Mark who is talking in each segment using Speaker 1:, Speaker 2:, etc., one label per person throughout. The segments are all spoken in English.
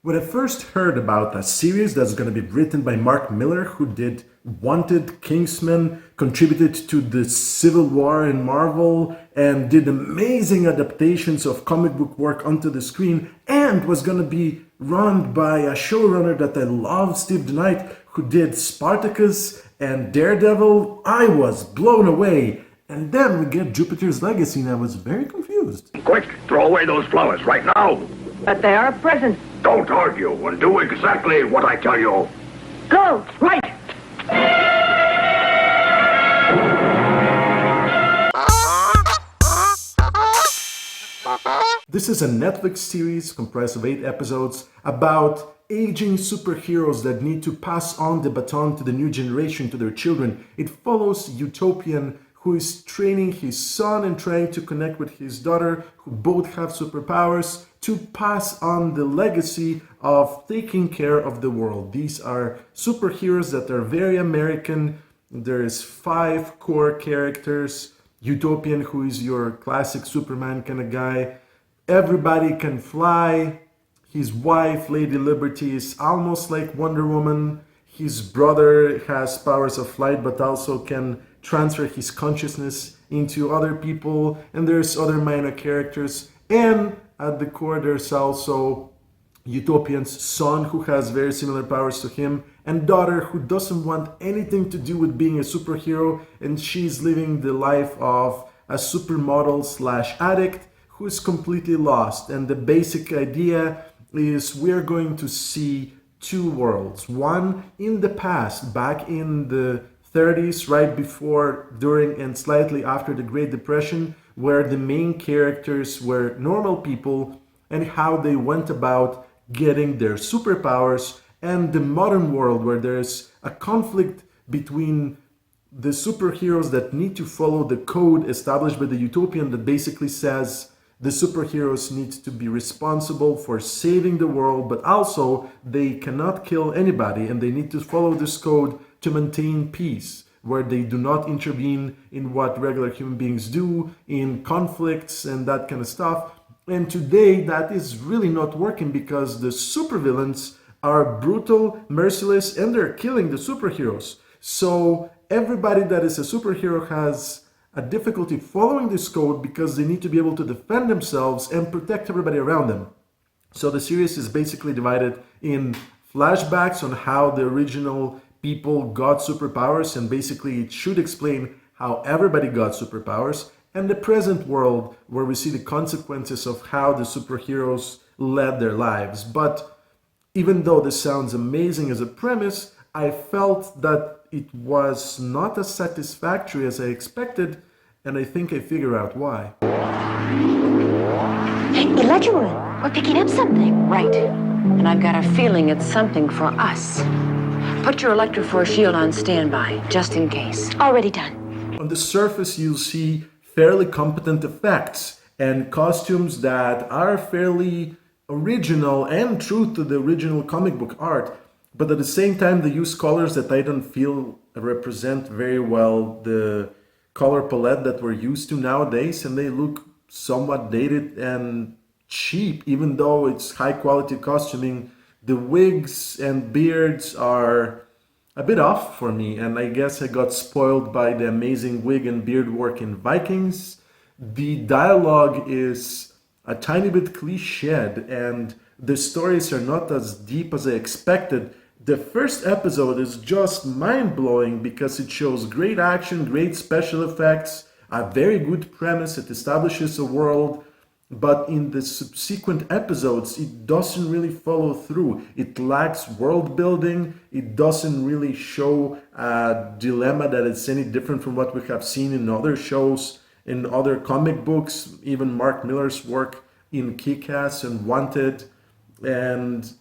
Speaker 1: When I first heard about a series that's going to be written by Mark Millar, who did Wanted, Kingsman, contributed to the Civil War in Marvel, and did amazing adaptations of comic book work onto the screen, and was going to be run by a showrunner that I love, Steve DeKnight, who did Spartacus and Daredevil, I was blown away. And then we get Jupiter's Legacy, and I was very confused.
Speaker 2: Quick, throw away those flowers right now.
Speaker 3: But they are a present.
Speaker 2: Don't argue and do exactly what I tell you.
Speaker 3: Go, right.
Speaker 1: This is a Netflix series comprised of 8 episodes about aging superheroes that need to pass on the baton to the new generation, to their children. It follows Eutopian, who is training his son and trying to connect with his daughter, who both have superpowers, to pass on the legacy of taking care of the world. These are superheroes that are very American. There's 5 core characters. Eutopian, who is your classic Superman kind of guy. Everybody can fly. His wife, Lady Liberty, is almost like Wonder Woman. His brother has powers of flight, but also can transfer his consciousness into other people. And there's other minor characters. And at the core, there's also Eutopian's son, who has very similar powers to him, and daughter, who doesn't want anything to do with being a superhero, and she's living the life of a supermodel / addict who is completely lost. And the basic idea is we're going to see 2 worlds. One in the past, back in the 30s, right before, during, and slightly after the Great Depression, where the main characters were normal people and how they went about getting their superpowers, and the modern world where there's a conflict between the superheroes that need to follow the code established by the Eutopian that basically says the superheroes need to be responsible for saving the world, but also they cannot kill anybody, and they need to follow this code to maintain peace, where they do not intervene in what regular human beings do, in conflicts and that kind of stuff. And today that is really not working because the supervillains are brutal, merciless, and they're killing the superheroes. So everybody that is a superhero has a difficulty following this code because they need to be able to defend themselves and protect everybody around them. So the series is basically divided in flashbacks on how the original people got superpowers, and basically it should explain how everybody got superpowers, and the present world where we see the consequences of how the superheroes led their lives. But even though this sounds amazing as a premise, I felt that it was not as satisfactory as I expected, and I think I figure out why.
Speaker 3: Hey, Electra, we're picking up something.
Speaker 4: Right. And I've got a feeling it's something for us. Put your Electrophore shield on standby, just in case.
Speaker 3: Already done.
Speaker 1: On the surface, you'll see fairly competent effects and costumes that are fairly original and true to the original comic book art. But at the same time, they use colors that I don't feel represent very well the color palette that we're used to nowadays, and they look somewhat dated and cheap, even though it's high quality costuming. The wigs and beards are a bit off for me, and I guess I got spoiled by the amazing wig and beard work in Vikings. The dialogue is a tiny bit cliched, and the stories are not as deep as I expected. The first episode is just mind-blowing because it shows great action, great special effects, a very good premise, it establishes a world, but in the subsequent episodes, it doesn't really follow through. It lacks world building, it doesn't really show a dilemma that is any different from what we have seen in other shows, in other comic books, even Mark Millar's work in Kick-Ass and Wanted, and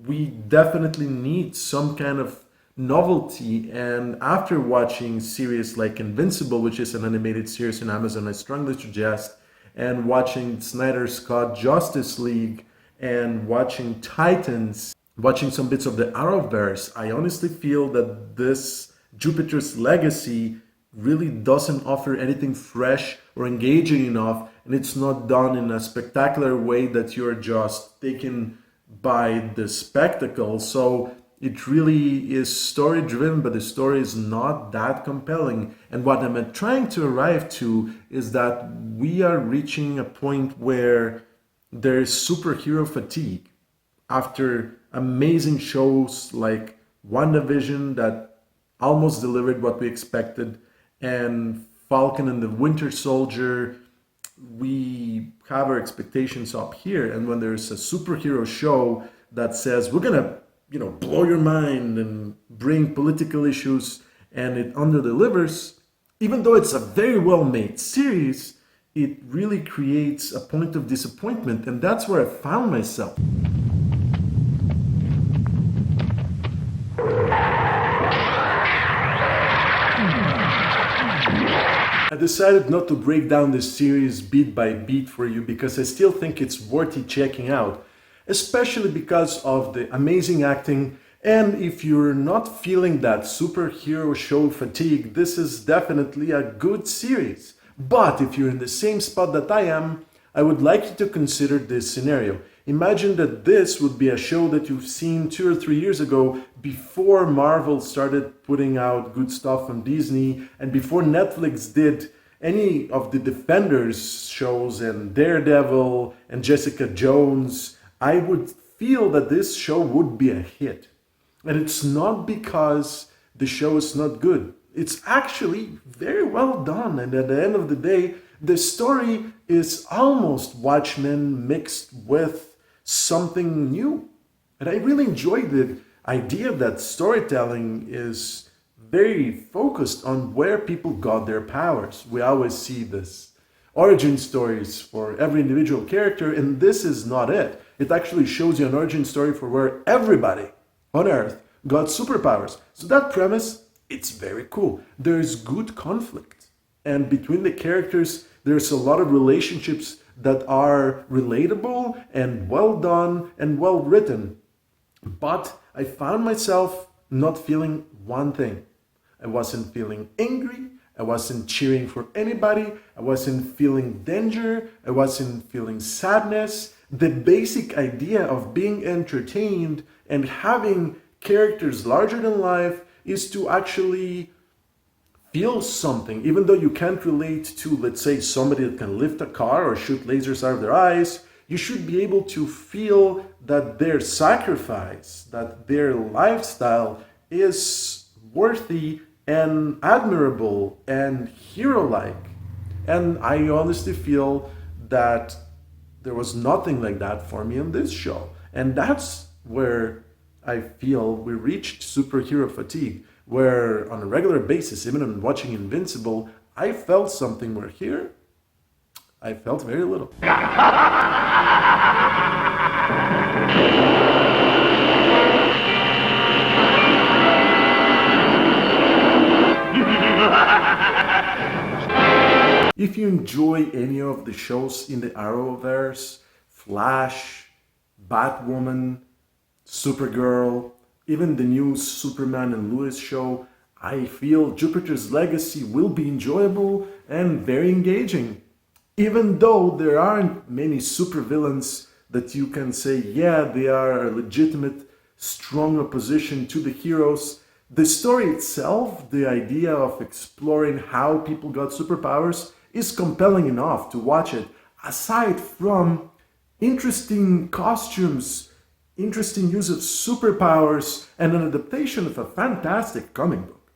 Speaker 1: we definitely need some kind of novelty. And after watching series like Invincible, which is an animated series on Amazon, I strongly suggest, and watching Snyder's Cut Justice League, and watching Titans, watching some bits of the Arrowverse, I honestly feel that this Jupiter's Legacy really doesn't offer anything fresh or engaging enough, and it's not done in a spectacular way that you're just taken by the spectacle. So it really is story driven, but the story is not that compelling. And what I'm trying to arrive to is that we are reaching a point where there is superhero fatigue after amazing shows like WandaVision that almost delivered what we expected, and Falcon and the Winter Soldier. We have our expectations up here, and when there's a superhero show that says we're gonna blow your mind and bring political issues, and it underdelivers, even though it's a very well made series, it really creates a point of disappointment, and that's where I found myself. I decided not to break down this series beat by beat for you because I still think it's worthy checking out, especially because of the amazing acting. And if you're not feeling that superhero show fatigue, this is definitely a good series. But if you're in the same spot that I am, I would like you to consider this scenario. Imagine that this would be a show that you've seen 2 or 3 years ago, before Marvel started putting out good stuff on Disney, and before Netflix did any of the Defenders shows and Daredevil and Jessica Jones. I would feel that this show would be a hit. And it's not because the show is not good. It's actually very well done. And at the end of the day, the story is almost Watchmen mixed with something new. And I really enjoy the idea that storytelling is very focused on where people got their powers. We always see this origin stories for every individual character, and this is not it. It actually shows you an origin story for where everybody on Earth got superpowers. So that premise, it's very cool. There's good conflict. And between the characters, there's a lot of relationships that are relatable and well done and well written. But I found myself not feeling one thing. I wasn't feeling angry. I wasn't cheering for anybody. I wasn't feeling danger. I wasn't feeling sadness. The basic idea of being entertained and having characters larger than life is to actually feel something, even though you can't relate to, let's say, somebody that can lift a car or shoot lasers out of their eyes. You should be able to feel that their sacrifice, that their lifestyle is worthy and admirable and hero-like. And I honestly feel that there was nothing like that for me in this show. And that's where I feel we reached superhero fatigue, where on a regular basis, even when watching Invincible, I felt something, where here, I felt very little. If you enjoy any of the shows in the Arrowverse, Flash, Batwoman, Supergirl, even the new Superman and Lois show, I feel Jupiter's Legacy will be enjoyable and very engaging. Even though there aren't many supervillains that you can say, yeah, they are a legitimate, strong opposition to the heroes, the story itself, the idea of exploring how people got superpowers, is compelling enough to watch it, aside from interesting costumes, interesting use of superpowers, and an adaptation of a fantastic comic book.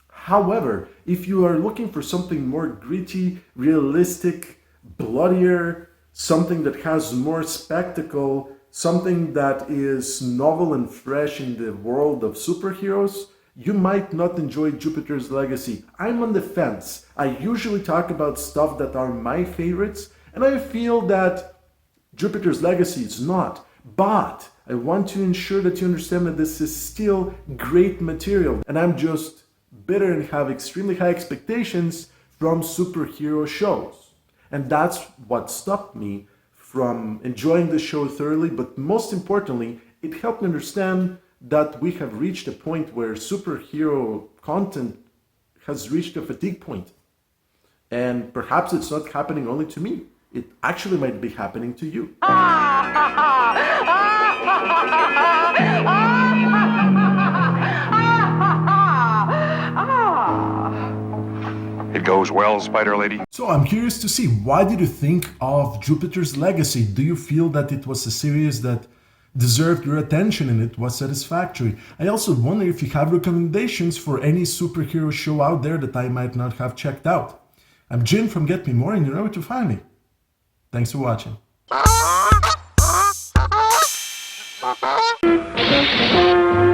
Speaker 1: However, if you are looking for something more gritty, realistic, bloodier, something that has more spectacle, something that is novel and fresh in the world of superheroes, you might not enjoy Jupiter's Legacy. I'm on the fence. I usually talk about stuff that are my favorites, and I feel that Jupiter's Legacy is not. But I want to ensure that you understand that this is still great material, and I'm just bitter and have extremely high expectations from superhero shows. And that's what stopped me from enjoying the show thoroughly, but most importantly, it helped me understand that we have reached a point where superhero content has reached a fatigue point. And perhaps it's not happening only to me. It actually might be happening to you.
Speaker 5: It goes well, Spider Lady?
Speaker 1: So I'm curious to see, why did you think of Jupiter's Legacy? Do you feel that it was a series that deserved your attention and it was satisfactory? I also wonder if you have recommendations for any superhero show out there that I might not have checked out. I'm Jim from Get Me More, and you know where to find me. Thanks for watching.
Speaker 6: Thank you.